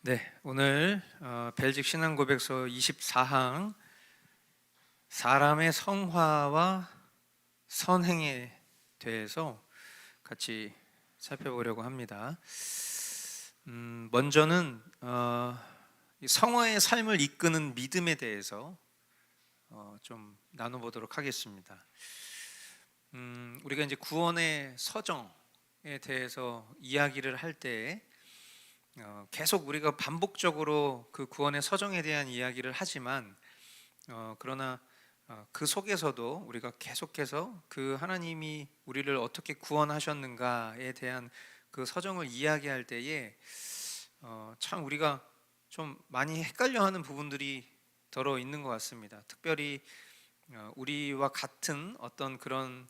네, 오늘 벨직 신앙고백서 24항 사람의 성화와 선행에 대해서 같이 살펴보려고 합니다. 먼저는 이 성화의 삶을 이끄는 믿음에 대해서 좀 나눠보도록 하겠습니다. 우리가 이제 구원의 서정에 대해서 이야기를 할 때 계속 우리가 반복적으로 그 구원의 서정에 대한 이야기를 하지만 그러나 그 속에서도 우리가 계속해서 그 하나님이 우리를 어떻게 구원하셨는가에 대한 그 서정을 이야기할 때에 참 우리가 좀 많이 헷갈려하는 부분들이 더러 있는 것 같습니다. 특별히 우리와 같은 어떤 그런,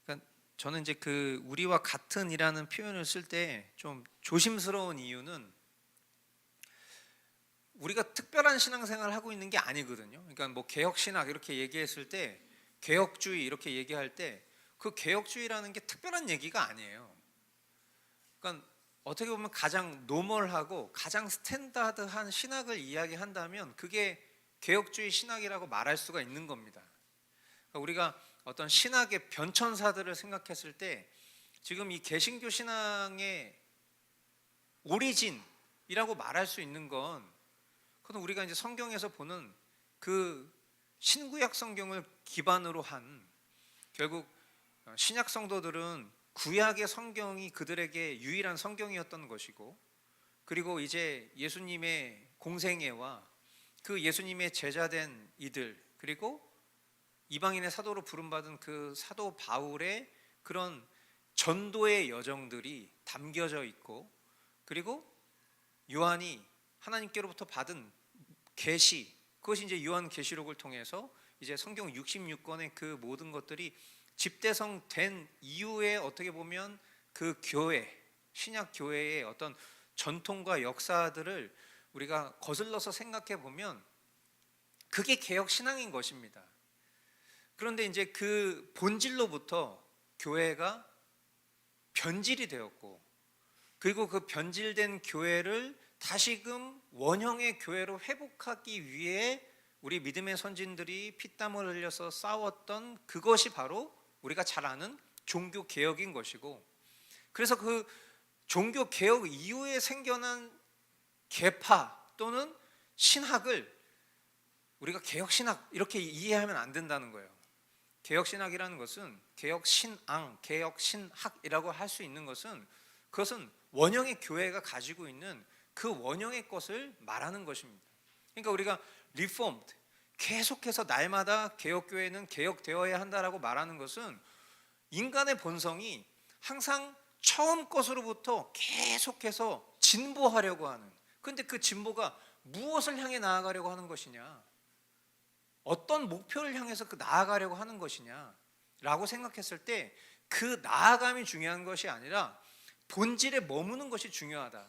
그러니까 저는 이제 그 우리와 같은이라는 표현을 쓸 때 좀 조심스러운 이유는 우리가 특별한 신앙생활을 하고 있는 게 아니거든요. 그러니까 뭐 개혁신학 이렇게 얘기했을 때, 개혁주의 이렇게 얘기할 때 그 개혁주의라는 게 특별한 얘기가 아니에요. 그러니까 어떻게 보면 가장 노멀하고 가장 스탠다드한 신학을 이야기한다면 그게 개혁주의 신학이라고 말할 수가 있는 겁니다. 그러니까 우리가 어떤 신학의 변천사들을 생각했을 때 지금 이 개신교 신앙의 오리진이라고 말할 수 있는 건, 그건 우리가 이제 성경에서 보는 그 신구약 성경을 기반으로 한, 결국 신약 성도들은 구약의 성경이 그들에게 유일한 성경이었던 것이고, 그리고 이제 예수님의 공생애와 그 예수님의 제자된 이들, 그리고 이방인의 사도로 부름받은 그 사도 바울의 그런 전도의 여정들이 담겨져 있고, 그리고 요한이 하나님께로부터 받은 계시, 그것이 이제 요한계시록을 통해서 이제 성경 66권의 그 모든 것들이 집대성된 이후에 어떻게 보면 그 교회, 신약 교회의 어떤 전통과 역사들을 우리가 거슬러서 생각해 보면 그게 개혁 신앙인 것입니다. 그런데 이제 그 본질로부터 교회가 변질이 되었고, 그리고 그 변질된 교회를 다시금 원형의 교회로 회복하기 위해 우리 믿음의 선진들이 피땀을 흘려서 싸웠던 그것이 바로 우리가 잘 아는 종교 개혁인 것이고, 그래서 그 종교 개혁 이후에 생겨난 계파 또는 신학을 우리가 개혁 신학 이렇게 이해하면 안 된다는 거예요. 개혁 신학이라는 것은, 개혁 신앙, 개혁 신학이라고 할 수 있는 것은, 그것은 원형의 교회가 가지고 있는 그 원형의 것을 말하는 것입니다. 그러니까 우리가 리폼드, 계속해서 날마다 개혁교회는 개혁되어야 한다라고 말하는 것은 인간의 본성이 항상 처음 것으로부터 계속해서 진보하려고 하는, 그런데 그 진보가 무엇을 향해 나아가려고 하는 것이냐, 어떤 목표를 향해서 그 나아가려고 하는 것이냐 라고 생각했을 때 그 나아감이 중요한 것이 아니라 본질에 머무는 것이 중요하다.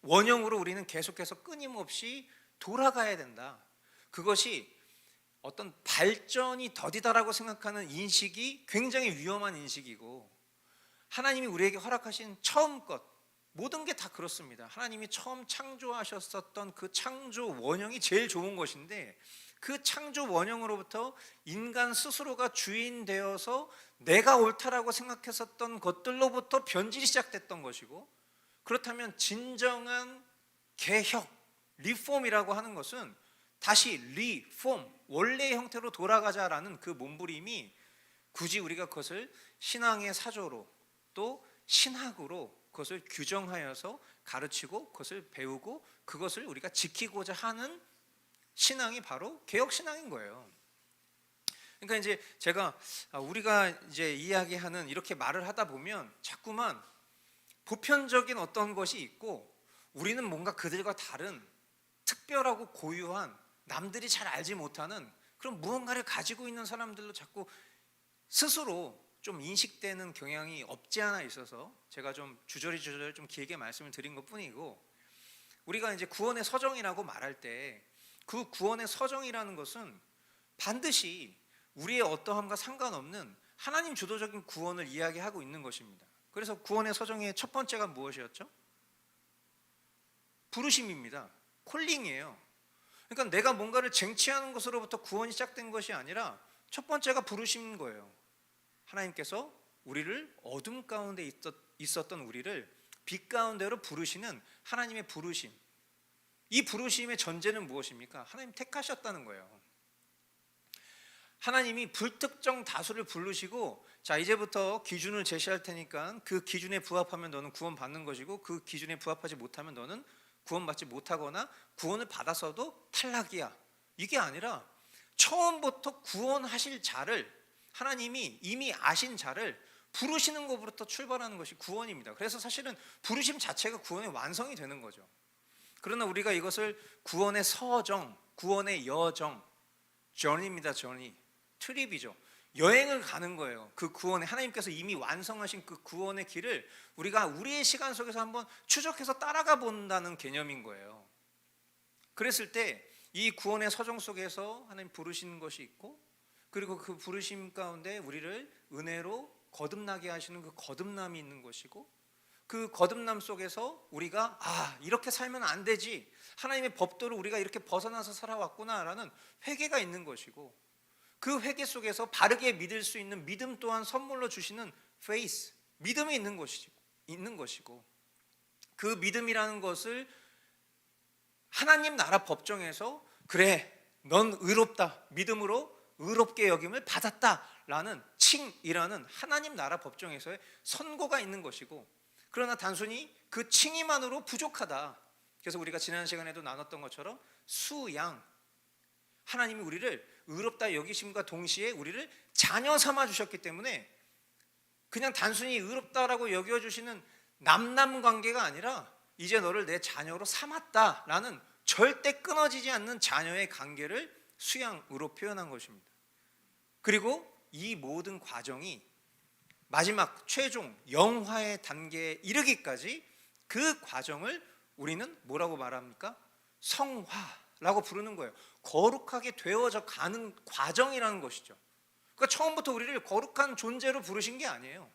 원형으로 우리는 계속해서 끊임없이 돌아가야 된다. 그것이 어떤 발전이 더디다라고 생각하는 인식이 굉장히 위험한 인식이고, 하나님이 우리에게 허락하신 처음 것, 모든 게 다 그렇습니다. 하나님이 처음 창조하셨었던 그 창조 원형이 제일 좋은 것인데, 그 창조 원형으로부터 인간 스스로가 주인 되어서 내가 옳다라고 생각했었던 것들로부터 변질이 시작됐던 것이고, 그렇다면 진정한 개혁, 리폼이라고 하는 것은 다시 리폼, 원래의 형태로 돌아가자라는 그 몸부림이, 굳이 우리가 그것을 신앙의 사조로 또 신학으로 그것을 규정하여서 가르치고 그것을 배우고 그것을 우리가 지키고자 하는 신앙이 바로 개혁 신앙인 거예요. 그러니까 이제 제가 우리가 이제 이야기하는, 이렇게 말을 하다 보면 자꾸만 보편적인 어떤 것이 있고, 우리는 뭔가 그들과 다른 특별하고 고유한, 남들이 잘 알지 못하는 그런 무언가를 가지고 있는 사람들로 자꾸 스스로 좀 인식되는 경향이 없지 않아 있어서 제가 좀 주저리 좀 길게 말씀을 드린 것 뿐이고, 우리가 이제 구원의 서정이라고 말할 때 그 구원의 서정이라는 것은 반드시 우리의 어떠함과 상관없는 하나님 주도적인 구원을 이야기하고 있는 것입니다. 그래서 구원의 서정의 첫 번째가 무엇이었죠? 부르심입니다. 콜링이에요. 그러니까 내가 뭔가를 쟁취하는 것으로부터 구원이 시작된 것이 아니라 첫 번째가 부르심인 거예요. 하나님께서 우리를 어둠 가운데 있었던 우리를 빛 가운데로 부르시는 하나님의 부르심. 이 부르심의 전제는 무엇입니까? 하나님 택하셨다는 거예요. 하나님이 불특정 다수를 부르시고, 자, 이제부터 기준을 제시할 테니까 그 기준에 부합하면 너는 구원받는 것이고, 그 기준에 부합하지 못하면 너는 구원받지 못하거나 구원을 받았어도 탈락이야. 이게 아니라 처음부터 구원하실 자를, 하나님이 이미 아신 자를 부르시는 것부터 출발하는 것이 구원입니다. 그래서 사실은 부르심 자체가 구원의 완성이 되는 거죠. 그러나 우리가 이것을 구원의 서정, 구원의 여정, journey입니다. journey, 트립이죠. 여행을 가는 거예요. 그 구원에, 하나님께서 이미 완성하신 그 구원의 길을 우리가 우리의 시간 속에서 한번 추적해서 따라가 본다는 개념인 거예요. 그랬을 때 이 구원의 서정 속에서 하나님 부르시는 것이 있고, 그리고 그 부르심 가운데 우리를 은혜로 거듭나게 하시는 그 거듭남이 있는 것이고, 그 거듭남 속에서 우리가 이렇게 살면 안 되지, 하나님의 법도를 우리가 이렇게 벗어나서 살아왔구나라는 회개가 있는 것이고, 그 회개 속에서 바르게 믿을 수 있는 믿음 또한 선물로 주시는 faith, 믿음이 있는 것이고, 그 믿음이라는 것을 하나님 나라 법정에서 그래, 넌 의롭다, 믿음으로 의롭게 여김을 받았다라는 칭이라는 하나님 나라 법정에서의 선고가 있는 것이고, 그러나 단순히 그 칭의만으로 부족하다. 그래서 우리가 지난 시간에도 나눴던 것처럼 수양, 하나님이 우리를 의롭다 여기심과 동시에 우리를 자녀 삼아 주셨기 때문에 그냥 단순히 의롭다라고 여겨주시는 남남 관계가 아니라 이제 너를 내 자녀로 삼았다라는 절대 끊어지지 않는 자녀의 관계를 수양으로 표현한 것입니다. 그리고 이 모든 과정이 마지막 최종 영화의 단계에 이르기까지 그 과정을 우리는 뭐라고 말합니까? 성화라고 부르는 거예요. 거룩하게 되어져 가는 과정이라는 것이죠. 그러니까 처음부터 우리를 거룩한 존재로 부르신 게 아니에요.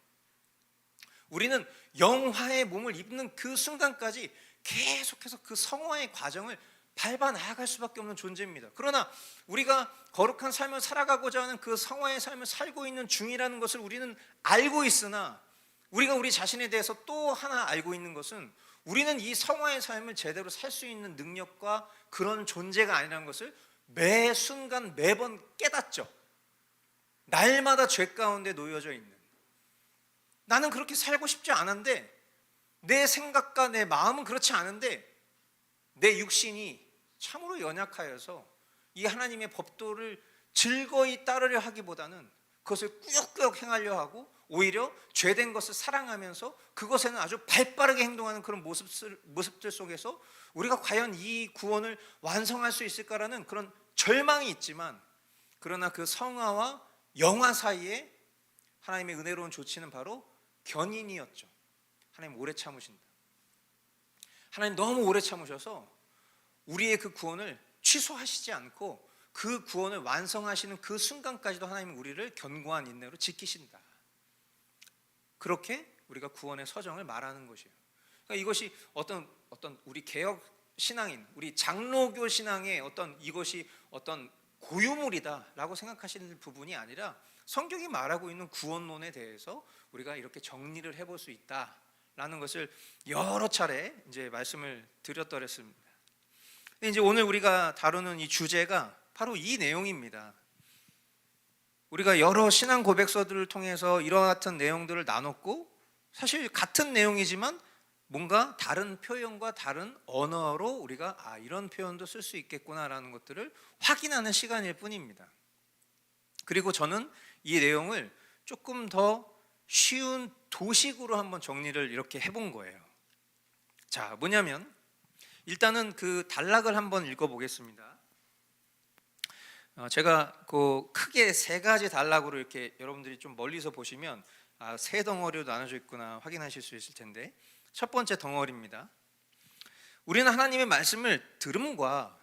우리는 영화의 몸을 입는 그 순간까지 계속해서 그 성화의 과정을 밟아 나아갈 수밖에 없는 존재입니다. 그러나 우리가 거룩한 삶을 살아가고자 하는 그 성화의 삶을 살고 있는 중이라는 것을 우리는 알고 있으나, 우리가 우리 자신에 대해서 또 하나 알고 있는 것은 우리는 이 성화의 삶을 제대로 살 수 있는 능력과 그런 존재가 아니라는 것을 매 순간 매번 깨닫죠. 날마다 죄 가운데 놓여져 있는, 나는 그렇게 살고 싶지 않은데, 내 생각과 내 마음은 그렇지 않은데 내 육신이 참으로 연약하여서 이 하나님의 법도를 즐거이 따르려 하기보다는 그것을 꾸역꾸역 행하려 하고, 오히려 죄된 것을 사랑하면서 그것에는 아주 발빠르게 행동하는 그런 모습들 속에서 우리가 과연 이 구원을 완성할 수 있을까라는 그런 절망이 있지만, 그러나 그 성화와 영화 사이에 하나님의 은혜로운 조치는 바로 견인이었죠. 하나님 오래 참으신다. 하나님 너무 오래 참으셔서 우리의 그 구원을 취소하시지 않고 그 구원을 완성하시는 그 순간까지도 하나님은 우리를 견고한 인내로 지키신다. 그렇게 우리가 구원의 서정을 말하는 것이에요. 그러니까 이것이 어떤 우리 개혁 신앙인, 우리 장로교 신앙의 이것이 어떤 고유물이다라고 생각하시는 부분이 아니라, 성경이 말하고 있는 구원론에 대해서 우리가 이렇게 정리를 해볼 수 있다라는 것을 여러 차례 이제 말씀을 드렸더랬습니다. 이제 오늘 우리가 다루는 이 주제가 바로 이 내용입니다. 우리가 여러 신앙 고백서들을 통해서 이와 같은 내용들을 나눴고, 사실 같은 내용이지만 뭔가 다른 표현과 다른 언어로 우리가 이런 표현도 쓸 수 있겠구나라는 것들을 확인하는 시간일 뿐입니다. 그리고 저는 이 내용을 조금 더 쉬운 도식으로 한번 정리를 이렇게 해본 거예요. 자, 뭐냐면 일단은 그 단락을 한번 읽어보겠습니다. 제가 그 크게 세 가지 단락으로 이렇게 여러분들이 좀 멀리서 보시면 세 덩어리로 나눠져 있구나 확인하실 수 있을 텐데, 첫 번째 덩어리입니다. 우리는 하나님의 말씀을 들음과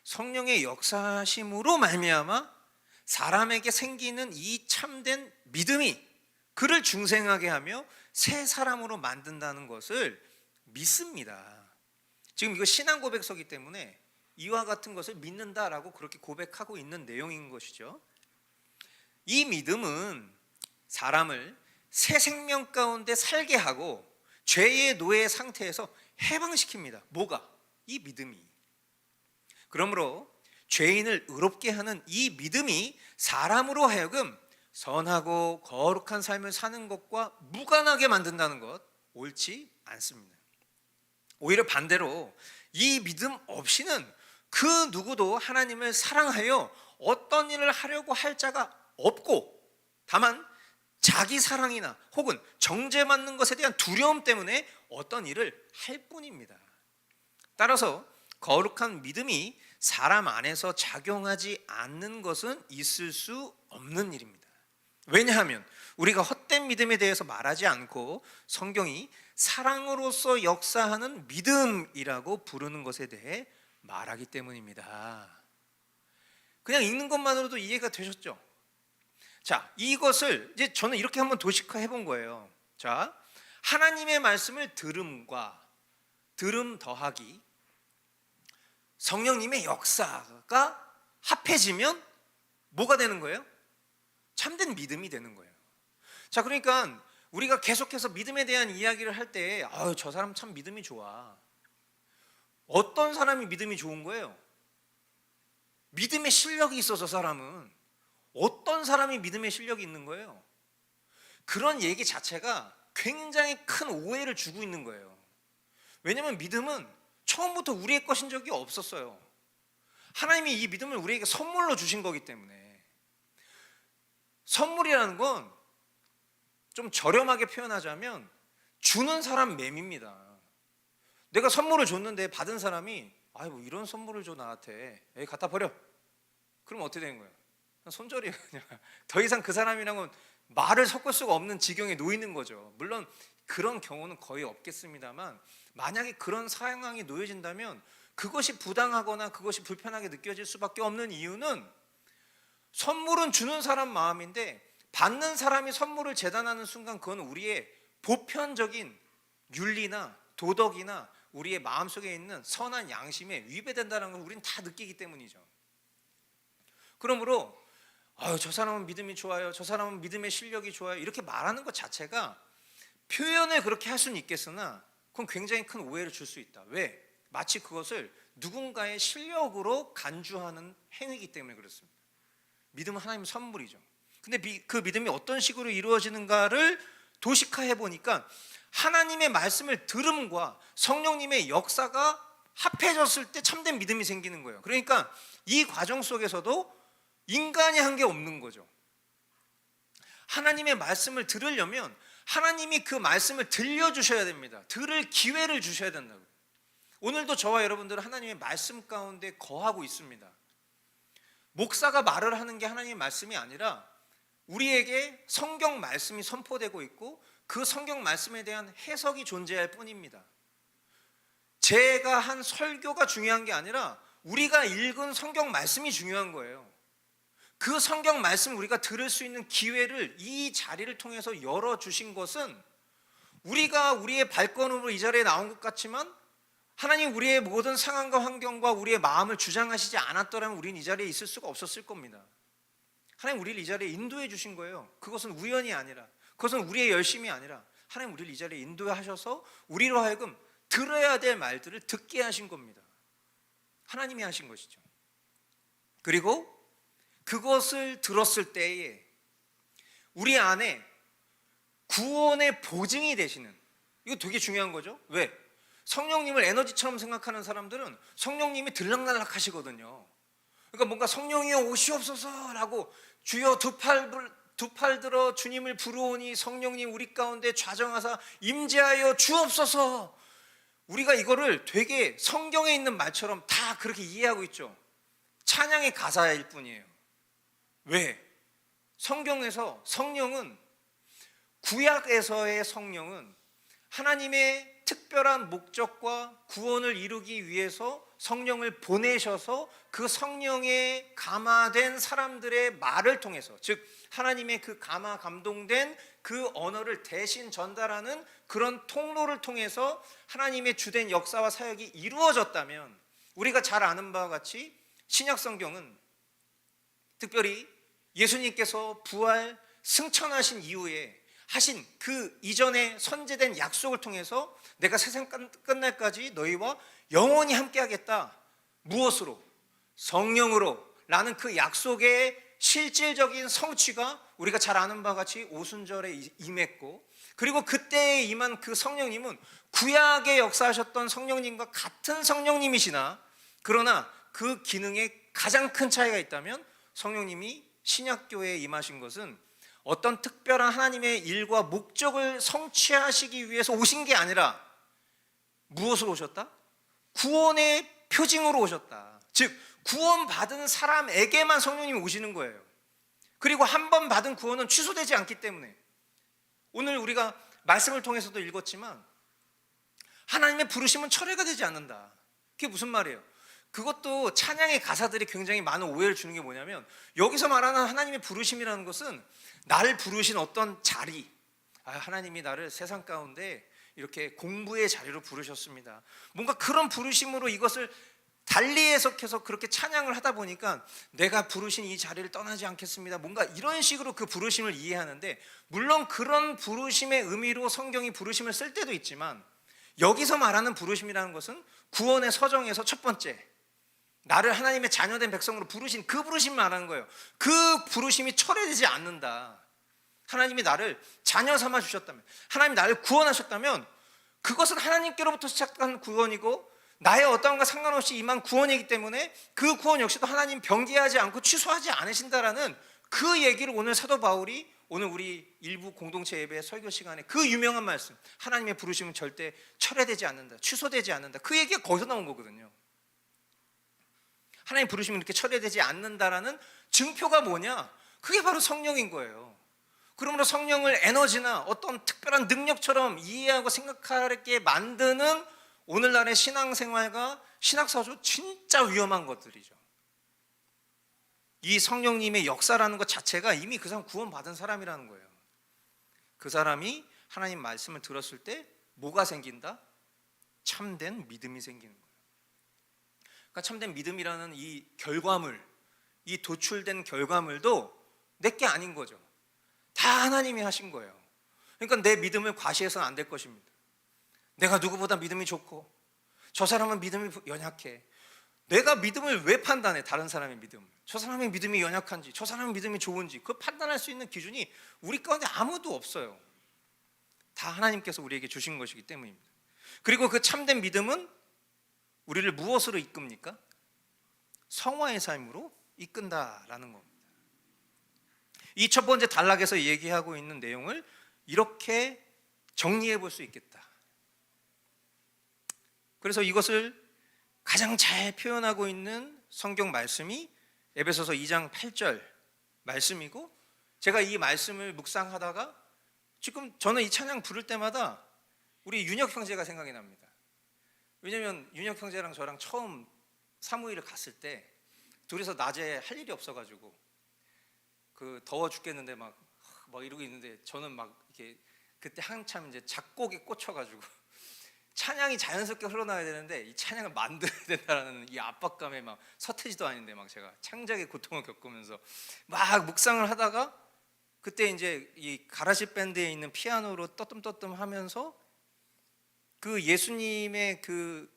성령의 역사심으로 말미암아 사람에게 생기는 이 참된 믿음이 그를 중생하게 하며 새 사람으로 만든다는 것을 믿습니다. 지금 이거 신앙 고백서기 때문에 이와 같은 것을 믿는다라고 그렇게 고백하고 있는 내용인 것이죠. 이 믿음은 사람을 새 생명 가운데 살게 하고 죄의 노예 상태에서 해방시킵니다. 뭐가? 이 믿음이. 그러므로 죄인을 의롭게 하는 이 믿음이 사람으로 하여금 선하고 거룩한 삶을 사는 것과 무관하게 만든다는 것, 옳지 않습니다. 오히려 반대로 이 믿음 없이는 그 누구도 하나님을 사랑하여 어떤 일을 하려고 할 자가 없고, 다만 자기 사랑이나 혹은 정죄받는 것에 대한 두려움 때문에 어떤 일을 할 뿐입니다. 따라서 거룩한 믿음이 사람 안에서 작용하지 않는 것은 있을 수 없는 일입니다. 왜냐하면 우리가 헛된 믿음에 대해서 말하지 않고 성경이 사랑으로서 역사하는 믿음이라고 부르는 것에 대해 말하기 때문입니다. 그냥 읽는 것만으로도 이해가 되셨죠? 자, 이것을 이제 저는 이렇게 한번 도식화해 본 거예요. 자, 하나님의 말씀을 들음과 들음 더하기 성령님의 역사가 합해지면 뭐가 되는 거예요? 참된 믿음이 되는 거예요. 자, 그러니까 우리가 계속해서 믿음에 대한 이야기를 할 때 저 사람 참 믿음이 좋아. 어떤 사람이 믿음이 좋은 거예요? 믿음의 실력이 있어. 저 사람은 어떤 사람이 믿음의 실력이 있는 거예요? 그런 얘기 자체가 굉장히 큰 오해를 주고 있는 거예요. 왜냐하면 믿음은 처음부터 우리의 것인 적이 없었어요. 하나님이 이 믿음을 우리에게 선물로 주신 거기 때문에. 선물이라는 건 좀 저렴하게 표현하자면 주는 사람 맴입니다. 내가 선물을 줬는데 받은 사람이 뭐 이런 선물을 줘 나한테, 에이 갖다 버려. 그럼 어떻게 되는 거예요? 손절이에요. 그냥 더 이상 그 사람이랑은 말을 섞을 수가 없는 지경에 놓이는 거죠. 물론 그런 경우는 거의 없겠습니다만, 만약에 그런 상황이 놓여진다면 그것이 부당하거나 그것이 불편하게 느껴질 수밖에 없는 이유는, 선물은 주는 사람 마음인데 받는 사람이 선물을 재단하는 순간 그건 우리의 보편적인 윤리나 도덕이나 우리의 마음속에 있는 선한 양심에 위배된다는 걸 우리는 다 느끼기 때문이죠. 그러므로 저 사람은 믿음이 좋아요, 저 사람은 믿음의 실력이 좋아요, 이렇게 말하는 것 자체가 표현을 그렇게 할 수는 있겠으나 그건 굉장히 큰 오해를 줄 수 있다. 왜? 마치 그것을 누군가의 실력으로 간주하는 행위이기 때문에 그렇습니다. 믿음은 하나님의 선물이죠. 근데 그 믿음이 어떤 식으로 이루어지는가를 도식화해 보니까 하나님의 말씀을 들음과 성령님의 역사가 합해졌을 때 참된 믿음이 생기는 거예요. 그러니까 이 과정 속에서도 인간이 한 게 없는 거죠. 하나님의 말씀을 들으려면 하나님이 그 말씀을 들려주셔야 됩니다. 들을 기회를 주셔야 된다고요. 오늘도 저와 여러분들은 하나님의 말씀 가운데 거하고 있습니다. 목사가 말을 하는 게 하나님의 말씀이 아니라 우리에게 성경 말씀이 선포되고 있고 그 성경 말씀에 대한 해석이 존재할 뿐입니다. 제가 한 설교가 중요한 게 아니라 우리가 읽은 성경 말씀이 중요한 거예요. 그 성경 말씀 우리가 들을 수 있는 기회를 이 자리를 통해서 열어주신 것은, 우리가 우리의 발걸음으로 이 자리에 나온 것 같지만 하나님 우리의 모든 상황과 환경과 우리의 마음을 주장하시지 않았더라면 우리는 이 자리에 있을 수가 없었을 겁니다. 하나님 우리를 이 자리에 인도해 주신 거예요. 그것은 우연이 아니라, 그것은 우리의 열심이 아니라 하나님 우리를 이 자리에 인도하셔서 우리로 하여금 들어야 될 말들을 듣게 하신 겁니다. 하나님이 하신 것이죠. 그리고 그것을 들었을 때에 우리 안에 구원의 보증이 되시는, 이거 되게 중요한 거죠. 왜? 성령님을 에너지처럼 생각하는 사람들은 성령님이 들락날락 하시거든요. 그러니까 뭔가 성령이여 오시옵소서라고 주여 두 팔 들어 주님을 부르오니 성령님 우리 가운데 좌정하사 임재하여 주옵소서. 우리가 이거를 되게 성경에 있는 말처럼 다 그렇게 이해하고 있죠. 찬양의 가사일 뿐이에요. 왜? 성경에서 성령은, 구약에서의 성령은 하나님의 특별한 목적과 구원을 이루기 위해서 성령을 보내셔서 그 성령에 감화된 사람들의 말을 통해서, 즉 하나님의 그 감화 감동된 그 언어를 대신 전달하는 그런 통로를 통해서 하나님의 주된 역사와 사역이 이루어졌다면, 우리가 잘 아는 바와 같이 신약 성경은 특별히 예수님께서 부활 승천하신 이후에 하신 그 이전에 선제된 약속을 통해서 내가 세상 끝날까지 너희와 영원히 함께하겠다. 무엇으로? 성령으로 라는 그 약속의 실질적인 성취가 우리가 잘 아는 바와 같이 오순절에 임했고, 그리고 그때에 임한 그 성령님은 구약에 역사하셨던 성령님과 같은 성령님이시나, 그러나 그 기능에 가장 큰 차이가 있다면 성령님이 신약교회에 임하신 것은 어떤 특별한 하나님의 일과 목적을 성취하시기 위해서 오신 게 아니라 무엇으로 오셨다? 구원의 표징으로 오셨다. 즉 구원받은 사람에게만 성령님이 오시는 거예요. 그리고 한 번 받은 구원은 취소되지 않기 때문에, 오늘 우리가 말씀을 통해서도 읽었지만 하나님의 부르심은 철회가 되지 않는다. 그게 무슨 말이에요? 그것도 찬양의 가사들이 굉장히 많은 오해를 주는 게 뭐냐면, 여기서 말하는 하나님의 부르심이라는 것은 나를 부르신 어떤 자리, 하나님이 나를 세상 가운데 이렇게 공부의 자리로 부르셨습니다, 뭔가 그런 부르심으로 이것을 달리 해석해서 그렇게 찬양을 하다 보니까 내가 부르신 이 자리를 떠나지 않겠습니다, 뭔가 이런 식으로 그 부르심을 이해하는데, 물론 그런 부르심의 의미로 성경이 부르심을 쓸 때도 있지만, 여기서 말하는 부르심이라는 것은 구원의 서정에서 첫 번째, 나를 하나님의 자녀된 백성으로 부르신 그 부르심을 말하는 거예요. 그 부르심이 철회되지 않는다. 하나님이 나를 자녀 삼아 주셨다면, 하나님이 나를 구원하셨다면 그것은 하나님께로부터 시작한 구원이고 나의 어떠한가 상관없이 임한 구원이기 때문에 그 구원 역시도 하나님 변개하지 않고 취소하지 않으신다라는 그 얘기를 오늘 사도 바울이 오늘 우리 일부 공동체 예배 설교 시간에 그 유명한 말씀, 하나님의 부르심은 절대 철회되지 않는다, 취소되지 않는다, 그 얘기가 거기서 나온 거거든요. 하나님 부르심은 이렇게 철회되지 않는다라는 증표가 뭐냐? 그게 바로 성령인 거예요. 그러므로 성령을 에너지나 어떤 특별한 능력처럼 이해하고 생각하게 만드는 오늘날의 신앙생활과 신학사조, 진짜 위험한 것들이죠. 이 성령님의 역사라는 것 자체가 이미 그 사람 구원받은 사람이라는 거예요. 그 사람이 하나님 말씀을 들었을 때 뭐가 생긴다? 참된 믿음이 생기는 거예요. 그러니까 참된 믿음이라는 이 결과물, 이 도출된 결과물도 내게 아닌 거죠. 다 하나님이 하신 거예요. 그러니까 내 믿음을 과시해서는 안 될 것입니다. 내가 누구보다 믿음이 좋고 저 사람은 믿음이 연약해, 내가 믿음을 왜 판단해? 다른 사람의 믿음을. 저 사람의 믿음이 연약한지, 저 사람의 믿음이 좋은지, 그걸 판단할 수 있는 기준이 우리 가운데 아무도 없어요. 다 하나님께서 우리에게 주신 것이기 때문입니다. 그리고 그 참된 믿음은 우리를 무엇으로 이끕니까? 성화의 삶으로 이끈다라는 겁니다. 이 첫 번째 단락에서 얘기하고 있는 내용을 이렇게 정리해 볼 수 있겠다. 그래서 이것을 가장 잘 표현하고 있는 성경 말씀이 에베소서 2장 8절 말씀이고, 제가 이 말씀을 묵상하다가 지금 저는 이 찬양 부를 때마다 우리 윤혁 형제가 생각이 납니다. 왜냐면 윤혁 형제랑 저랑 처음 사무일을 갔을 때 둘이서 낮에 할 일이 없어가지고 그 더워 죽겠는데 막 이러고 있는데, 저는 막 이렇게 그때 한참 이제 작곡에 꽂혀가지고 찬양이 자연스럽게 흘러나와야 되는데 이 찬양을 만들어야 된다라는 이 압박감에 막 서태지도 아닌데 막 제가 창작의 고통을 겪으면서 막 묵상을 하다가, 그때 이제 이 가라지 밴드에 있는 피아노로 떠듬떠듬 하면서 그 예수님의 그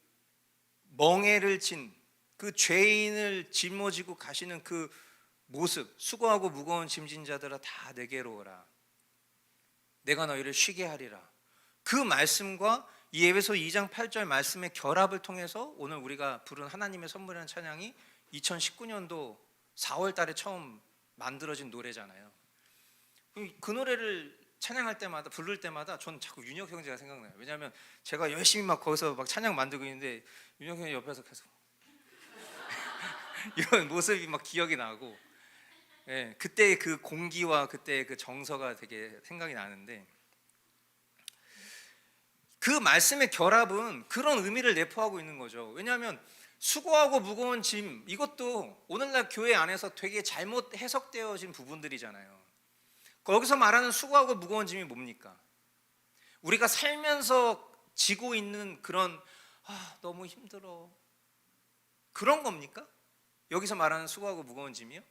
멍에를 진 그 죄인을 짊어지고 가시는 그 모습, 수고하고 무거운 짐진 자들아 다 내게로 오라, 내가 너희를 쉬게 하리라, 그 말씀과 이 에베소 2장 8절 말씀의 결합을 통해서 오늘 우리가 부른 하나님의 선물이라는 찬양이 2019년도 4월 달에 처음 만들어진 노래잖아요. 그 노래를 찬양할 때마다, 부를 때마다 전 자꾸 윤혁 형제가 생각나요. 왜냐하면 제가 열심히 막 거기서 막 찬양 만들고 있는데 윤혁 형이 옆에서 계속 이런 모습이 막 기억이 나고, 예, 그때의 그 공기와 그때의 그 정서가 되게 생각이 나는데, 그 말씀의 결합은 그런 의미를 내포하고 있는 거죠. 왜냐하면 수고하고 무거운 짐, 이것도 오늘날 교회 안에서 되게 잘못 해석되어진 부분들이잖아요. 거기서 말하는 수고하고 무거운 짐이 뭡니까? 우리가 살면서 지고 있는 그런 너무 힘들어, 그런 겁니까? 여기서 말하는 수고하고 무거운 짐이요?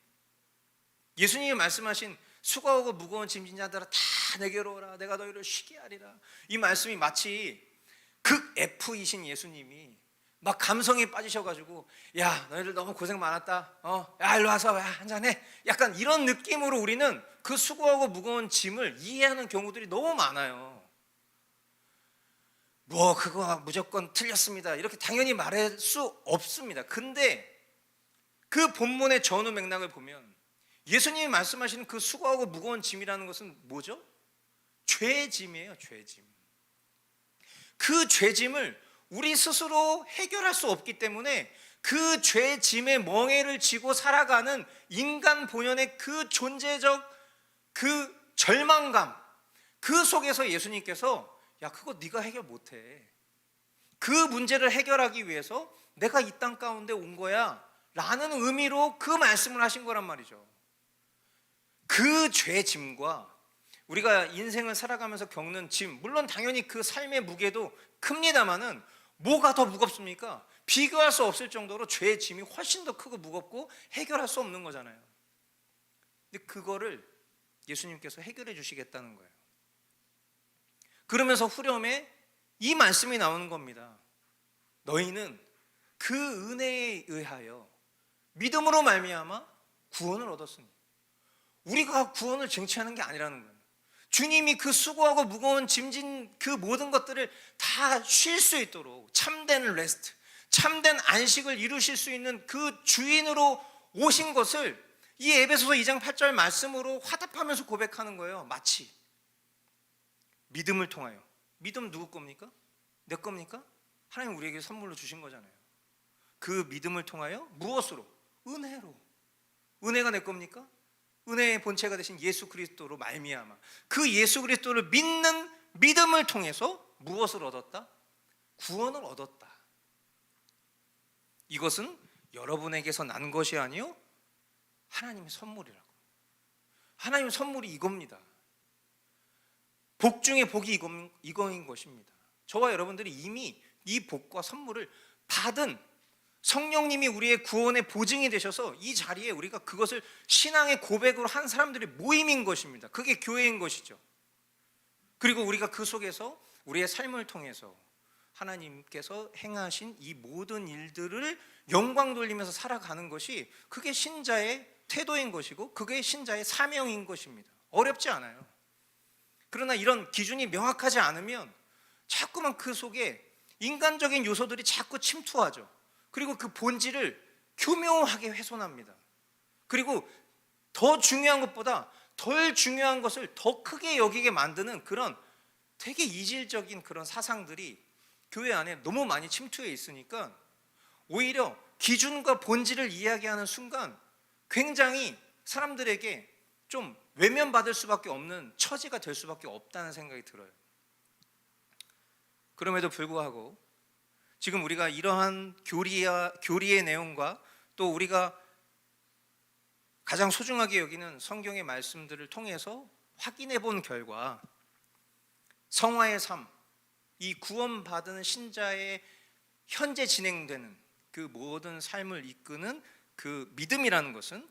예수님이 말씀하신 수고하고 무거운 짐진 자들아 다 내게로 오라 내가 너희를 쉬게 하리라, 이 말씀이 마치 극 F이신 예수님이 막 감성에 빠지셔가지고 야 너희들 너무 고생 많았다, 야 일로 와서 야 한잔해, 약간 이런 느낌으로 우리는 그 수고하고 무거운 짐을 이해하는 경우들이 너무 많아요. 뭐 그거 무조건 틀렸습니다 이렇게 당연히 말할 수 없습니다. 근데 그 본문의 전후 맥락을 보면 예수님이 말씀하시는 그 수고하고 무거운 짐이라는 것은 뭐죠? 죄짐이에요. 죄짐. 그 죄짐을 우리 스스로 해결할 수 없기 때문에 그 죄짐의 멍에를 지고 살아가는 인간 본연의 그 존재적 그 절망감, 그 속에서 예수님께서 야 그거 네가 해결 못해, 그 문제를 해결하기 위해서 내가 이 땅 가운데 온 거야 라는 의미로 그 말씀을 하신 거란 말이죠. 그 죄짐과 우리가 인생을 살아가면서 겪는 짐, 물론 당연히 그 삶의 무게도 큽니다마는 뭐가 더 무겁습니까? 비교할 수 없을 정도로 죄의 짐이 훨씬 더 크고 무겁고 해결할 수 없는 거잖아요. 근데 그거를 예수님께서 해결해 주시겠다는 거예요. 그러면서 후렴에 이 말씀이 나오는 겁니다. 너희는 그 은혜에 의하여 믿음으로 말미암아 구원을 얻었으니. 우리가 구원을 쟁취하는 게 아니라는 거예요. 주님이 그 수고하고 무거운 짐진 그 모든 것들을 다 쉴 수 있도록 참된 레스트, 참된 안식을 이루실 수 있는 그 주인으로 오신 것을 이 에베소서 2장 8절 말씀으로 화답하면서 고백하는 거예요. 마치 믿음을 통하여. 믿음 누구 겁니까? 내 겁니까? 하나님 우리에게 선물로 주신 거잖아요. 그 믿음을 통하여 무엇으로? 은혜로. 은혜가 내 겁니까? 은혜의 본체가 되신 예수 그리스도로 말미암아 그 예수 그리스도를 믿는 믿음을 통해서 무엇을 얻었다? 구원을 얻었다. 이것은 여러분에게서 난 것이 아니요 하나님의 선물이라고. 하나님의 선물이 이겁니다. 복 중에 복이 이거인 것입니다. 저와 여러분들이 이미 이 복과 선물을 받은 성령님이 우리의 구원의 보증이 되셔서 이 자리에 우리가 그것을 신앙의 고백으로 한 사람들의 모임인 것입니다. 그게 교회인 것이죠. 그리고 우리가 그 속에서 우리의 삶을 통해서 하나님께서 행하신 이 모든 일들을 영광 돌리면서 살아가는 것이 그게 신자의 태도인 것이고 그게 신자의 사명인 것입니다. 어렵지 않아요. 그러나 이런 기준이 명확하지 않으면 자꾸만 그 속에 인간적인 요소들이 자꾸 침투하죠. 그리고 그 본질을 교묘하게 훼손합니다. 그리고 더 중요한 것보다 덜 중요한 것을 더 크게 여기게 만드는 그런 되게 이질적인 그런 사상들이 교회 안에 너무 많이 침투해 있으니까 오히려 기준과 본질을 이야기하는 순간 굉장히 사람들에게 좀 외면받을 수밖에 없는 처지가 될 수밖에 없다는 생각이 들어요. 그럼에도 불구하고 지금 우리가 이러한 교리의 내용과 또 우리가 가장 소중하게 여기는 성경의 말씀들을 통해서 확인해 본 결과 성화의 삶, 이 구원받은 신자의 현재 진행되는 그 모든 삶을 이끄는 그 믿음이라는 것은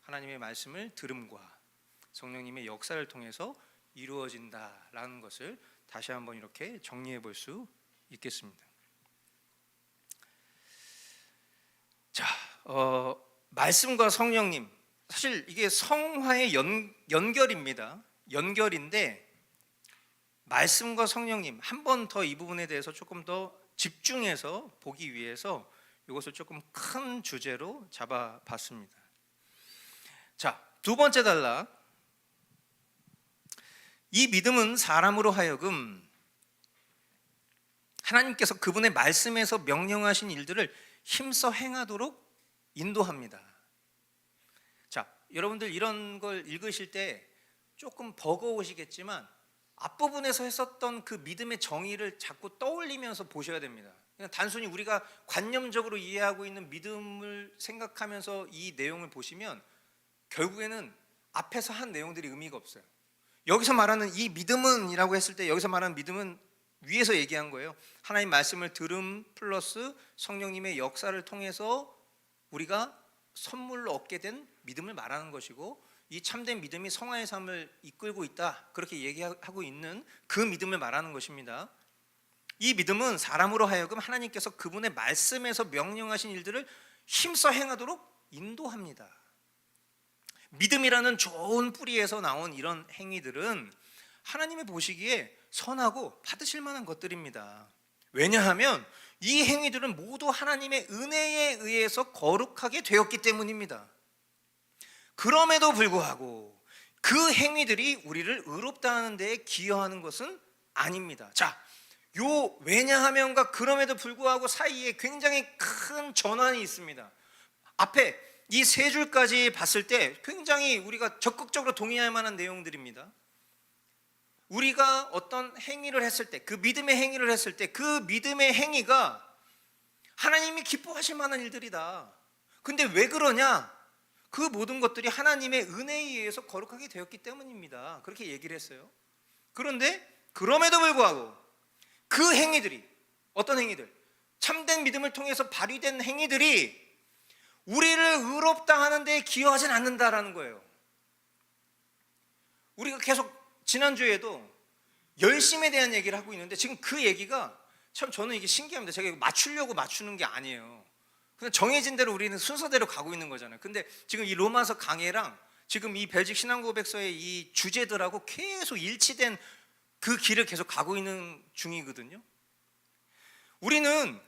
하나님의 말씀을 들음과 성령님의 역사를 통해서 이루어진다라는 것을 다시 한번 이렇게 정리해 볼 수 있겠습니다. 자, 말씀과 성령님, 사실 이게 성화의 연결입니다. 연결인데 말씀과 성령님, 한 번 더 이 부분에 대해서 조금 더 집중해서 보기 위해서 이것을 조금 큰 주제로 잡아봤습니다. 자, 두 번째 단락. 이 믿음은 사람으로 하여금 하나님께서 그분의 말씀에서 명령하신 일들을 힘써 행하도록 인도합니다. 자, 여러분들 이런 걸 읽으실 때 조금 버거우시겠지만 앞부분에서 했었던 그 믿음의 정의를 자꾸 떠올리면서 보셔야 됩니다. 그냥 단순히 우리가 관념적으로 이해하고 있는 믿음을 생각하면서 이 내용을 보시면 결국에는 앞에서 한 내용들이 의미가 없어요. 여기서 말하는 이 믿음은 이라고 했을 때 여기서 말하는 믿음은 위에서 얘기한 거예요. 하나님 말씀을 들음 플러스 성령님의 역사를 통해서 우리가 선물로 얻게 된 믿음을 말하는 것이고, 이 참된 믿음이 성화의 삶을 이끌고 있다, 그렇게 얘기하고 있는 그 믿음을 말하는 것입니다. 이 믿음은 사람으로 하여금 하나님께서 그분의 말씀에서 명령하신 일들을 힘써 행하도록 인도합니다. 믿음이라는 좋은 뿌리에서 나온 이런 행위들은 하나님이 보시기에 선하고 받으실 만한 것들입니다. 왜냐하면 이 행위들은 모두 하나님의 은혜에 의해서 거룩하게 되었기 때문입니다. 그럼에도 불구하고 그 행위들이 우리를 의롭다 하는 데에 기여하는 것은 아닙니다. 자, 요 왜냐하면과 그럼에도 불구하고 사이에 굉장히 큰 전환이 있습니다. 앞에 이 세 줄까지 봤을 때 굉장히 우리가 적극적으로 동의할 만한 내용들입니다. 우리가 어떤 행위를 했을 때, 그 믿음의 행위를 했을 때 그 믿음의 행위가 하나님이 기뻐하실 만한 일들이다. 근데 왜 그러냐? 그 모든 것들이 하나님의 은혜에 의해서 거룩하게 되었기 때문입니다. 그렇게 얘기를 했어요. 그런데 그럼에도 불구하고 그 행위들이, 어떤 행위들? 참된 믿음을 통해서 발휘된 행위들이 우리를 의롭다 하는 데 기여하진 않는다라는 거예요. 우리가 계속 지난주에도 열심에 대한 얘기를 하고 있는데 지금 그 얘기가 참 저는 이게 신기합니다. 제가 맞추려고 맞추는 게 아니에요. 그냥 정해진 대로 우리는 순서대로 가고 있는 거잖아요. 근데 지금 이 로마서 강해랑 지금 이 벨직 신앙고백서의 이 주제들하고 계속 일치된 그 길을 계속 가고 있는 중이거든요. 우리는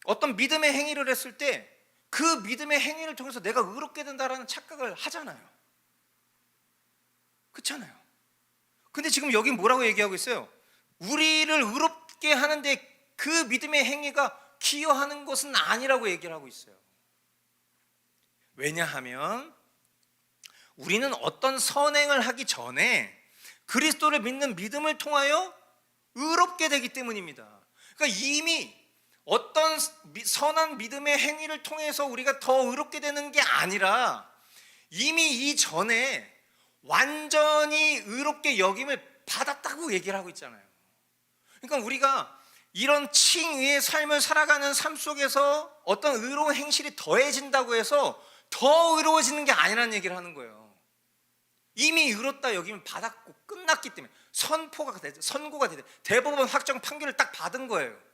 어떤 믿음의 행위를 했을 때 그 믿음의 행위를 통해서 내가 의롭게 된다라는 착각을 하잖아요. 그렇잖아요. 근데 지금 여기 뭐라고 얘기하고 있어요? 우리를 의롭게 하는데 그 믿음의 행위가 기여하는 것은 아니라고 얘기를 하고 있어요. 왜냐하면 우리는 어떤 선행을 하기 전에 그리스도를 믿는 믿음을 통하여 의롭게 되기 때문입니다. 그러니까 이미 어떤 선한 믿음의 행위를 통해서 우리가 더 의롭게 되는 게 아니라 이미 이전에 완전히 의롭게 여김을 받았다고 얘기를 하고 있잖아요. 그러니까 우리가 이런 칭의의 삶을 살아가는 삶 속에서 어떤 의로운 행실이 더해진다고 해서 더 의로워지는 게 아니라는 얘기를 하는 거예요. 이미 의롭다 여김을 받았고 끝났기 때문에 선고가 되든 대법원 확정 판결을 딱 받은 거예요.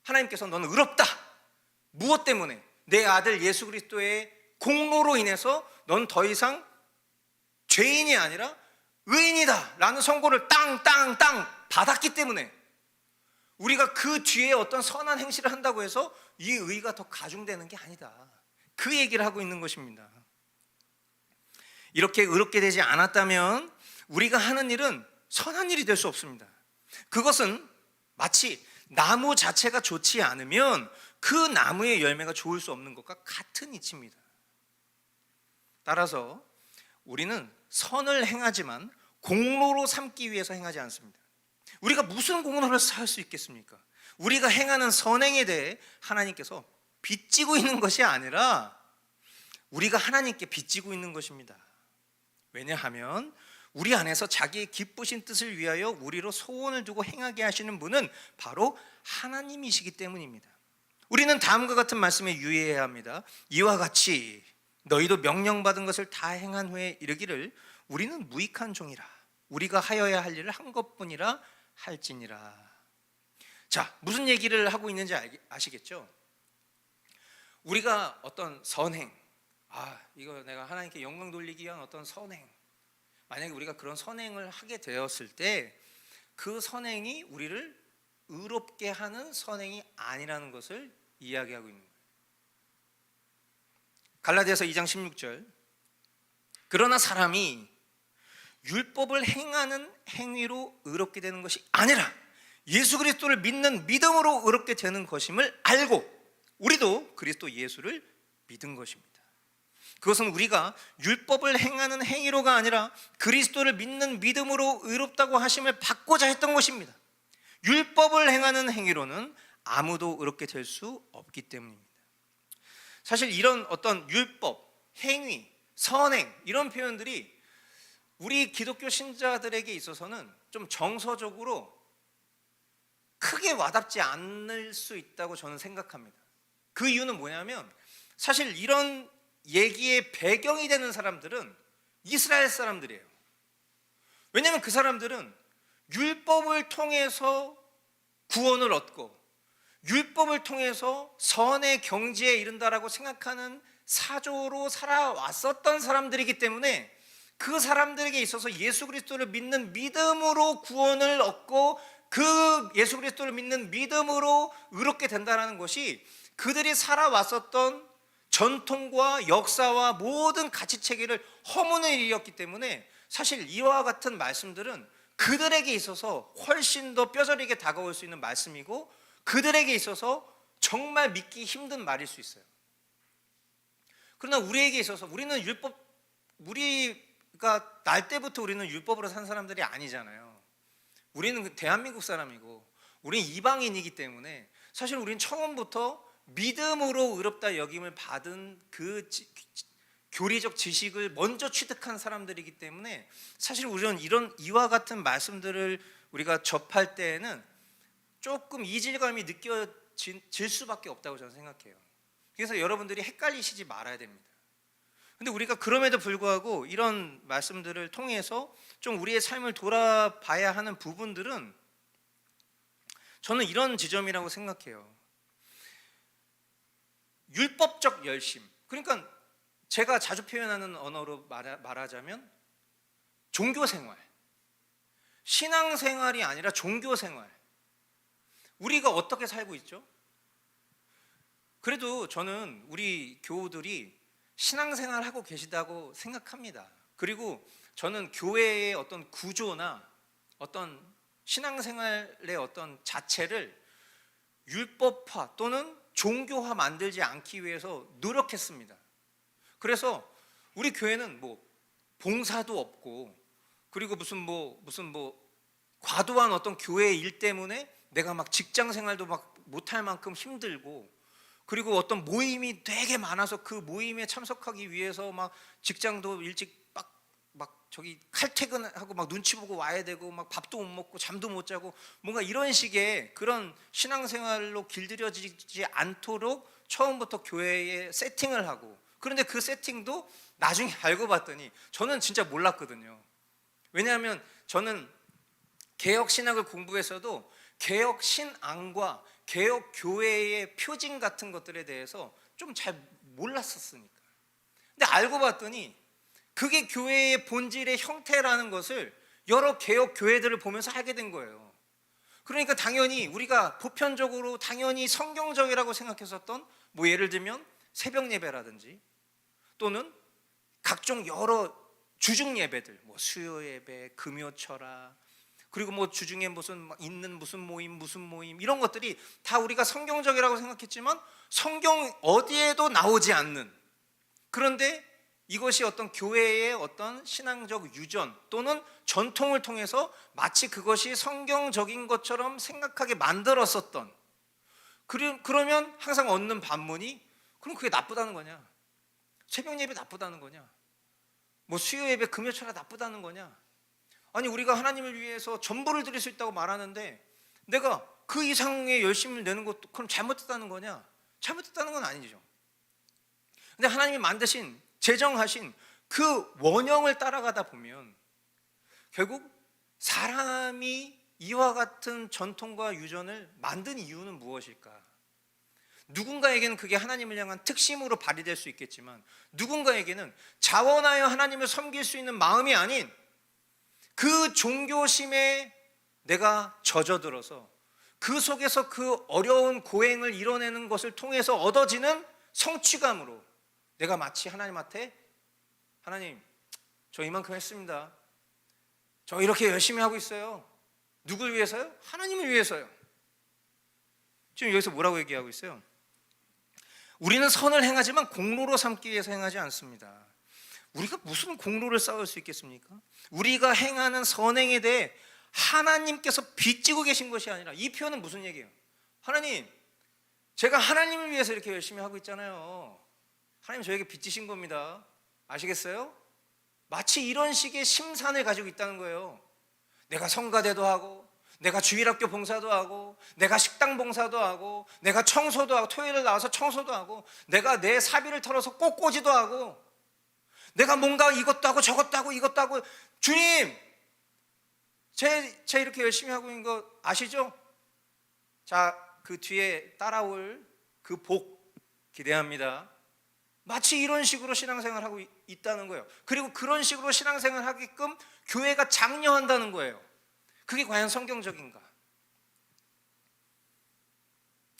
하나님께서 너는 의롭다. 무엇 때문에? 내 아들 예수 그리스도의 공로로 인해서 넌 더 이상 죄인이 아니라 의인이다 라는 선고를 땅땅땅 받았기 때문에 우리가 그 뒤에 어떤 선한 행실을 한다고 해서 이 의가 더 가중되는 게 아니다, 그 얘기를 하고 있는 것입니다. 이렇게 의롭게 되지 않았다면 우리가 하는 일은 선한 일이 될 수 없습니다. 그것은 마치 나무 자체가 좋지 않으면 그 나무의 열매가 좋을 수 없는 것과 같은 이치입니다. 따라서 우리는 선을 행하지만 공로로 삼기 위해서 행하지 않습니다. 우리가 무슨 공로를 쌓을 수 있겠습니까? 우리가 행하는 선행에 대해 하나님께서 빚지고 있는 것이 아니라 우리가 하나님께 빚지고 있는 것입니다. 왜냐하면 우리 안에서 자기의 기쁘신 뜻을 위하여 우리로 소원을 두고 행하게 하시는 분은 바로 하나님이시기 때문입니다. 우리는 다음과 같은 말씀에 유의해야 합니다. 이와 같이 너희도 명령받은 것을 다 행한 후에 이르기를 우리는 무익한 종이라 우리가 하여야 할 일을 한 것뿐이라 할지니라. 자, 무슨 얘기를 하고 있는지 아시겠죠? 우리가 어떤 선행, 이거 내가 하나님께 영광 돌리기 위한 어떤 선행, 만약에 우리가 그런 선행을 하게 되었을 때 그 선행이 우리를 의롭게 하는 선행이 아니라는 것을 이야기하고 있는 거예요. 갈라디아서 2장 16절, 그러나 사람이 율법을 행하는 행위로 의롭게 되는 것이 아니라 예수 그리스도를 믿는 믿음으로 의롭게 되는 것임을 알고 우리도 그리스도 예수를 믿은 것입니다. 그것은 우리가 율법을 행하는 행위로가 아니라 그리스도를 믿는 믿음으로 의롭다고 하심을 받고자 했던 것입니다. 율법을 행하는 행위로는 아무도 의롭게 될 수 없기 때문입니다. 사실 이런 어떤 율법, 행위, 선행 이런 표현들이 우리 기독교 신자들에게 있어서는 좀 정서적으로 크게 와닿지 않을 수 있다고 저는 생각합니다. 그 이유는 뭐냐면 사실 이런 얘기의 배경이 되는 사람들은 이스라엘 사람들이에요. 왜냐하면 그 사람들은 율법을 통해서 구원을 얻고 율법을 통해서 선의 경지에 이른다라고 생각하는 사조로 살아왔었던 사람들이기 때문에 그 사람들에게 있어서 예수 그리스도를 믿는 믿음으로 구원을 얻고 그 예수 그리스도를 믿는 믿음으로 의롭게 된다는 것이 그들이 살아왔었던 전통과 역사와 모든 가치체계를 허무는 일이었기 때문에 사실 이와 같은 말씀들은 그들에게 있어서 훨씬 더 뼈저리게 다가올 수 있는 말씀이고 그들에게 있어서 정말 믿기 힘든 말일 수 있어요. 그러나 우리에게 있어서 우리는 우리가 날 때부터 우리는 율법으로 산 사람들이 아니잖아요. 우리는 대한민국 사람이고 우리는 이방인이기 때문에 사실 우리는 처음부터 믿음으로 의롭다 여김을 받은 그 교리적 지식을 먼저 취득한 사람들이기 때문에 사실 우리는 이와 같은 말씀들을 우리가 접할 때에는 조금 이질감이 느껴질 수밖에 없다고 저는 생각해요. 그래서 여러분들이 헷갈리시지 말아야 됩니다. 근데 우리가 그럼에도 불구하고 이런 말씀들을 통해서 좀 우리의 삶을 돌아봐야 하는 부분들은 저는 이런 지점이라고 생각해요. 율법적 열심. 그러니까 제가 자주 표현하는 언어로 말하자면 종교생활. 신앙생활이 아니라 종교생활. 우리가 어떻게 살고 있죠? 그래도 저는 우리 교우들이 신앙생활하고 계시다고 생각합니다. 그리고 저는 교회의 어떤 구조나 어떤 신앙생활의 어떤 자체를 율법화 또는 종교화 만들지 않기 위해서 노력했습니다. 그래서 우리 교회는 뭐 봉사도 없고 그리고 무슨 과도한 어떤 교회의 일 때문에 내가 막 직장 생활도 막 못할 만큼 힘들고 그리고 어떤 모임이 되게 많아서 그 모임에 참석하기 위해서 막 직장도 일찍 막 저기 칼퇴근하고 막 눈치 보고 와야 되고 막 밥도 못 먹고 잠도 못 자고 뭔가 이런 식의 그런 신앙생활로 길들여지지 않도록 처음부터 교회에 세팅을 하고 그런데 그 세팅도 나중에 알고 봤더니 저는 진짜 몰랐거든요. 왜냐하면 저는 개혁 신학을 공부해서도 개혁 신앙과 개혁 교회의 표징 같은 것들에 대해서 좀 잘 몰랐었으니까. 근데 알고 봤더니 그게 교회의 본질의 형태라는 것을 여러 개혁 교회들을 보면서 알게 된 거예요. 그러니까 당연히 우리가 보편적으로 당연히 성경적이라고 생각했었던 뭐 예를 들면 새벽 예배라든지 또는 각종 여러 주중 예배들 뭐 수요 예배, 금요철학 그리고 뭐 주중에 무슨 모임 이런 것들이 다 우리가 성경적이라고 생각했지만 성경 어디에도 나오지 않는 그런데 이것이 어떤 교회의 어떤 신앙적 유전 또는 전통을 통해서 마치 그것이 성경적인 것처럼 생각하게 만들었었던 그러면 항상 얻는 반문이 그럼 그게 나쁘다는 거냐? 새벽 예배 나쁘다는 거냐? 뭐 수요 예배 금요철학 나쁘다는 거냐? 아니 우리가 하나님을 위해서 전부를 드릴 수 있다고 말하는데 내가 그 이상의 열심을 내는 것도 그럼 잘못했다는 거냐? 잘못했다는 건 아니죠. 근데 하나님이 만드신 제정하신 그 원형을 따라가다 보면 결국 사람이 이와 같은 전통과 유전을 만든 이유는 무엇일까? 누군가에게는 그게 하나님을 향한 특심으로 발휘될 수 있겠지만 누군가에게는 자원하여 하나님을 섬길 수 있는 마음이 아닌 그 종교심에 내가 젖어들어서 그 속에서 그 어려운 고행을 이뤄내는 것을 통해서 얻어지는 성취감으로 내가 마치 하나님한테 하나님 저 이만큼 했습니다. 저 이렇게 열심히 하고 있어요. 누굴 위해서요? 하나님을 위해서요. 지금 여기서 뭐라고 얘기하고 있어요? 우리는 선을 행하지만 공로로 삼기 위해서 행하지 않습니다. 우리가 무슨 공로를 쌓을 수 있겠습니까? 우리가 행하는 선행에 대해 하나님께서 빚지고 계신 것이 아니라 이 표현은 무슨 얘기예요? 하나님, 제가 하나님을 위해서 이렇게 열심히 하고 있잖아요. 하나님 저에게 빚지신 겁니다. 아시겠어요? 마치 이런 식의 심산을 가지고 있다는 거예요. 내가 성가대도 하고, 내가 주일학교 봉사도 하고, 내가 식당 봉사도 하고, 내가 청소도 하고, 토요일에 나와서 청소도 하고, 내가 내 사비를 털어서 꽃꽂이도 하고, 내가 뭔가 이것도 하고 저것도 하고 이것도 하고. 주님, 제 이렇게 열심히 하고 있는 거 아시죠? 자, 그 뒤에 따라올 그 복 기대합니다. 마치 이런 식으로 신앙생활을 하고 있다는 거예요. 그리고 그런 식으로 신앙생활을 하게끔 교회가 장려한다는 거예요. 그게 과연 성경적인가?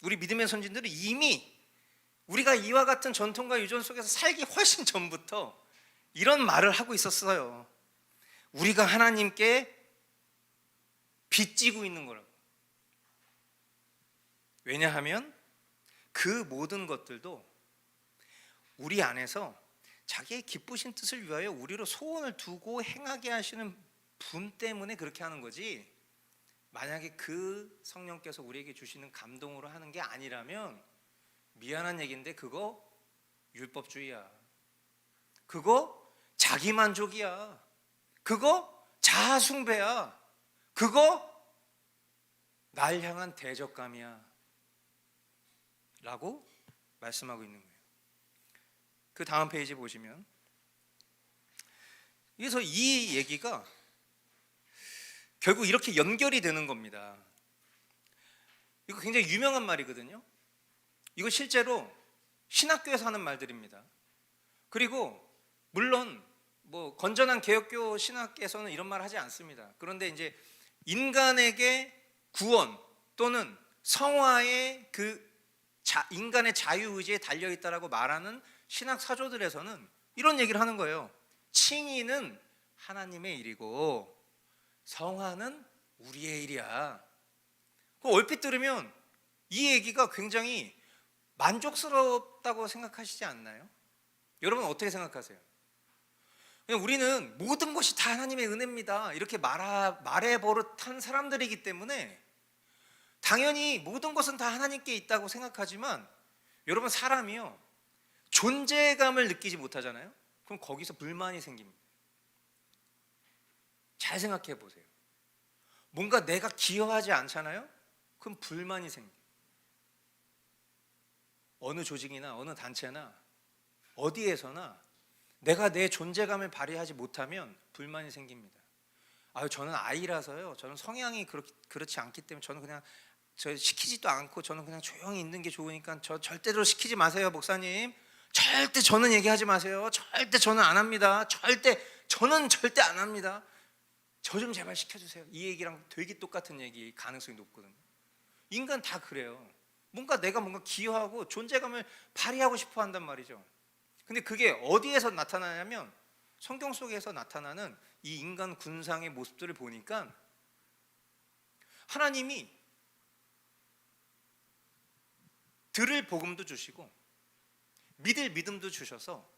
우리 믿음의 선진들은 이미 우리가 이와 같은 전통과 유전 속에서 살기 훨씬 전부터 이런 말을 하고 있었어요. 우리가 하나님께 빚지고 있는 거라고. 왜냐하면 그 모든 것들도 우리 안에서 자기의 기쁘신 뜻을 위하여 우리로 소원을 두고 행하게 하시는 분 때문에 그렇게 하는 거지, 만약에 그 성령께서 우리에게 주시는 감동으로 하는 게 아니라면 미안한 얘기인데 그거 율법주의야. 그거 자기만족이야. 그거 자아숭배야. 그거 날 향한 대적감이야 라고 말씀하고 있는 거예요. 그 다음 페이지 보시면, 그래서 이 얘기가 결국 이렇게 연결이 되는 겁니다. 이거 굉장히 유명한 말이거든요. 이거 실제로 신학교에서 하는 말들입니다. 그리고 물론 뭐 건전한 개혁교 신학에서는 이런 말 하지 않습니다. 그런데 이제 인간에게 구원 또는 성화의 인간의 자유의지에 달려있다라고 말하는 신학 사조들에서는 이런 얘기를 하는 거예요. 칭의는 하나님의 일이고 성화는 우리의 일이야. 얼핏 들으면 이 얘기가 굉장히 만족스럽다고 생각하시지 않나요? 여러분 어떻게 생각하세요? 우리는 모든 것이 다 하나님의 은혜입니다 이렇게 말해 버릇한 사람들이기 때문에 당연히 모든 것은 다 하나님께 있다고 생각하지만, 여러분 사람이요 존재감을 느끼지 못하잖아요. 그럼 거기서 불만이 생깁니다. 잘 생각해 보세요. 뭔가 내가 기여하지 않잖아요? 그럼 불만이 생겨요. 어느 조직이나 어느 단체나 어디에서나 내가 내 존재감을 발휘하지 못하면 불만이 생깁니다. 저는 아이라서요, 저는 성향이 그렇지 않기 때문에 저는 그냥 시키지도 않고 저는 그냥 조용히 있는 게 좋으니까 저 절대로 시키지 마세요 목사님. 절대 저는 얘기하지 마세요. 절대 저는 안 합니다. 저는 절대 안 합니다. 저 좀 제발 시켜주세요. 이 얘기랑 되게 똑같은 얘기 가능성이 높거든요. 인간 다 그래요. 내가 뭔가 기여하고 존재감을 발휘하고 싶어 한단 말이죠. 근데 그게 어디에서 나타나냐면 성경 속에서 나타나는 이 인간 군상의 모습들을 보니까 하나님이 들을 복음도 주시고 믿을 믿음도 주셔서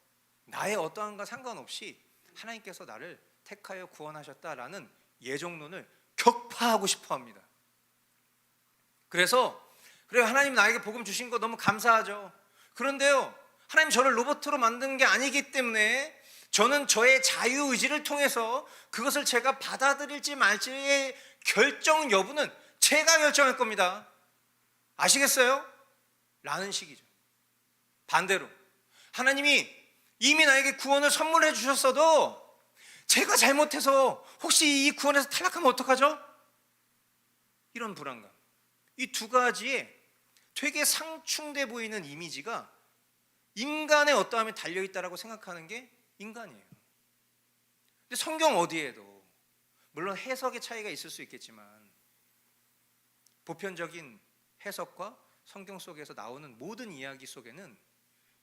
나의 어떠한가 상관없이 하나님께서 나를 택하여 구원하셨다라는 예정론을 격파하고 싶어 합니다. 그래서 그래요, 하나님 나에게 복음 주신 거 너무 감사하죠. 그런데요, 하나님 저를 로봇으로 만든 게 아니기 때문에 저는 저의 자유의지를 통해서 그것을 제가 받아들일지 말지의 결정 여부는 제가 결정할 겁니다. 아시겠어요? 라는 식이죠. 반대로 하나님이 이미 나에게 구원을 선물해 주셨어도 제가 잘못해서 혹시 이 구원에서 탈락하면 어떡하죠? 이런 불안감. 이 두 가지에 되게 상충돼 보이는 이미지가 인간의 어떠함에 달려있다라고 생각하는 게 인간이에요. 근데 성경 어디에도 물론 해석의 차이가 있을 수 있겠지만 보편적인 해석과 성경 속에서 나오는 모든 이야기 속에는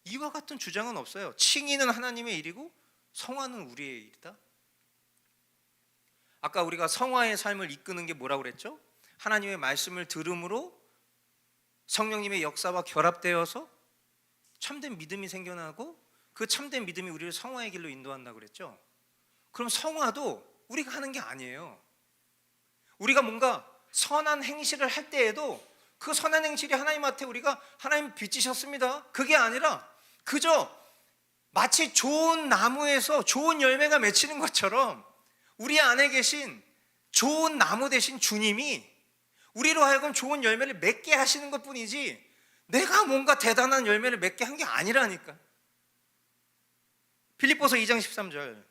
이와 같은 주장은 없어요. 칭의는 하나님의 일이고 성화는 우리의 일이다. 아까 우리가 성화의 삶을 이끄는 게 뭐라고 그랬죠? 하나님의 말씀을 들음으로 성령님의 역사와 결합되어서 참된 믿음이 생겨나고 그 참된 믿음이 우리를 성화의 길로 인도한다고 그랬죠. 그럼 성화도 우리가 하는 게 아니에요. 우리가 뭔가 선한 행실을 할 때에도 그 선한 행실이 하나님한테 우리가 하나님 빚지셨습니다. 그게 아니라 그저 마치 좋은 나무에서 좋은 열매가 맺히는 것처럼 우리 안에 계신 좋은 나무 되신 주님이 우리로 하여금 좋은 열매를 맺게 하시는 것뿐이지 내가 뭔가 대단한 열매를 맺게 한 게 아니라니까. 빌립보서 2장 13절.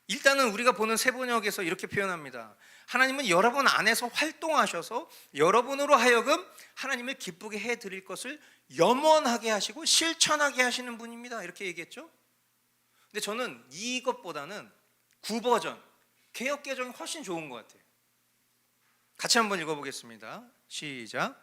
일단은 우리가 보는 세번역에서 이렇게 표현합니다. 하나님은 여러분 안에서 활동하셔서 여러분으로 하여금 하나님을 기쁘게 해드릴 것을 염원하게 하시고 실천하게 하시는 분입니다. 이렇게 얘기했죠. 근데 저는 이것보다는 구버전, 개역개정이 훨씬 좋은 것 같아요. 같이 한번 읽어보겠습니다. 시작.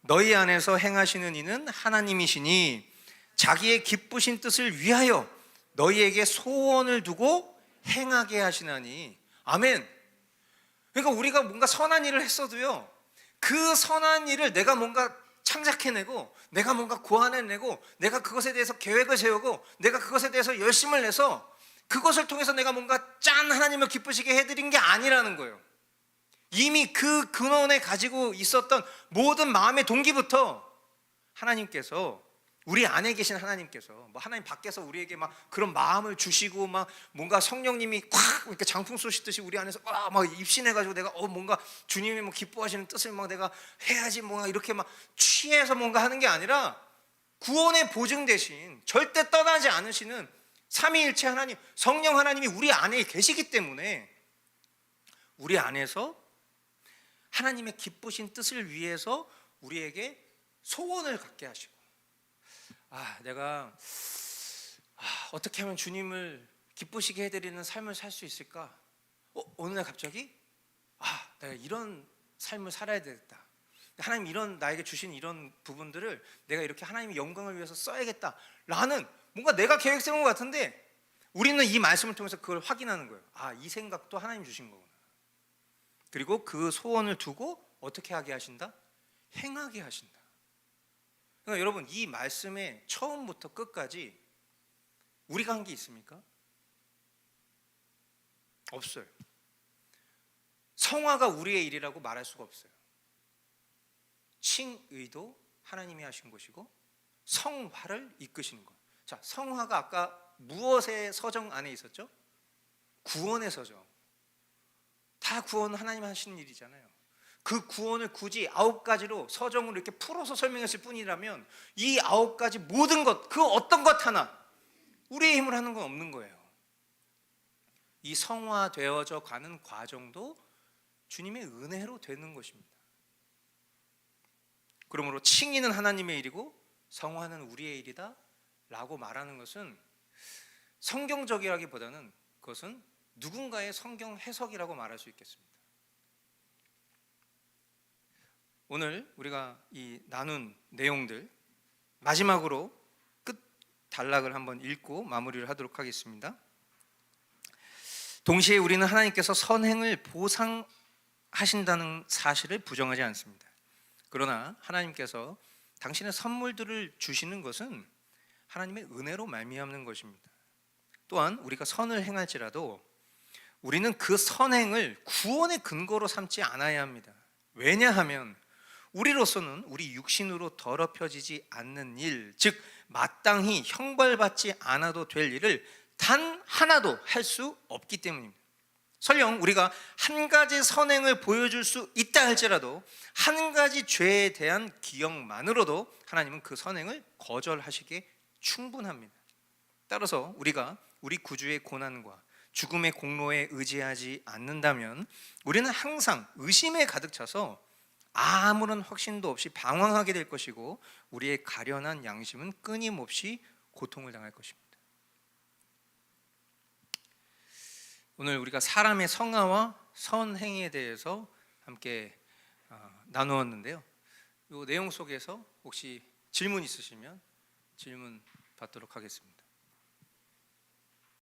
너희 안에서 행하시는 이는 하나님이시니 자기의 기쁘신 뜻을 위하여 너희에게 소원을 두고 행하게 하시나니. 아멘. 그러니까 우리가 뭔가 선한 일을 했어도요, 그 선한 일을 내가 뭔가 창작해내고 내가 뭔가 고안해내고 내가 그것에 대해서 계획을 세우고 내가 그것에 대해서 열심을 내서 그것을 통해서 내가 뭔가 짠 하나님을 기쁘시게 해드린 게 아니라는 거예요. 이미 그 근원에 가지고 있었던 모든 마음의 동기부터 하나님께서, 우리 안에 계신 하나님께서, 뭐 하나님 밖에서 우리에게 막 그런 마음을 주시고 막 뭔가 성령님이 콱 이렇게 장풍 쏘시듯이 우리 안에서 막 입신해가지고 내가 뭔가 주님이 뭐 기뻐하시는 뜻을 막 내가 해야지 뭔가 이렇게 막 취해서 뭔가 하는 게 아니라 구원의 보증 대신 절대 떠나지 않으시는 삼위일체 하나님, 성령 하나님이 우리 안에 계시기 때문에 우리 안에서 하나님의 기쁘신 뜻을 위해서 우리에게 소원을 갖게 하시고, 내가 어떻게 하면 주님을 기쁘시게 해드리는 삶을 살 수 있을까? 어느 날 갑자기 내가 이런 삶을 살아야 되겠다. 하나님 이런 나에게 주신 이런 부분들을 내가 이렇게 하나님의 영광을 위해서 써야겠다 라는 뭔가 내가 계획 세운 것 같은데 우리는 이 말씀을 통해서 그걸 확인하는 거예요. 이 생각도 하나님 주신 거구나. 그리고 그 소원을 두고 어떻게 하게 하신다? 행하게 하신다. 그러니까 여러분, 이 말씀의 처음부터 끝까지 우리가 한 게 있습니까? 없어요. 성화가 우리의 일이라고 말할 수가 없어요. 칭의도 하나님이 하신 것이고 성화를 이끄시는 것. 자, 성화가 아까 무엇의 서정 안에 있었죠? 구원의 서정. 다 구원은 하나님 하시는 일이잖아요. 그 구원을 굳이 9가지로 서정으로 이렇게 풀어서 설명했을 뿐이라면 이 9가지 모든 것, 그 어떤 것 하나 우리의 힘으로 하는 건 없는 거예요. 이 성화되어져 가는 과정도 주님의 은혜로 되는 것입니다. 그러므로 칭의는 하나님의 일이고 성화는 우리의 일이다 라고 말하는 것은 성경적이라기보다는 그것은 누군가의 성경 해석이라고 말할 수 있겠습니다. 오늘 우리가 이 나눈 내용들 마지막으로 끝 단락을 한번 읽고 마무리를 하도록 하겠습니다. 동시에 우리는 하나님께서 선행을 보상하신다는 사실을 부정하지 않습니다. 그러나 하나님께서 당신의 선물들을 주시는 것은 하나님의 은혜로 말미암는 것입니다. 또한 우리가 선을 행할지라도 우리는 그 선행을 구원의 근거로 삼지 않아야 합니다. 왜냐하면 우리로서는 우리 육신으로 더럽혀지지 않는 일, 즉 마땅히 형벌받지 않아도 될 일을 단 하나도 할 수 없기 때문입니다. 설령 우리가 한 가지 선행을 보여줄 수 있다 할지라도 한 가지 죄에 대한 기억만으로도 하나님은 그 선행을 거절하시기에 충분합니다. 따라서 우리가 우리 구주의 고난과 죽음의 공로에 의지하지 않는다면 우리는 항상 의심에 가득 차서 아무런 확신도 없이 방황하게 될 것이고 우리의 가련한 양심은 끊임없이 고통을 당할 것입니다. 오늘 우리가 사람의 성화와 선행에 대해서 함께 나누었는데요. 이 내용 속에서 혹시 질문 있으시면 질문 받도록 하겠습니다.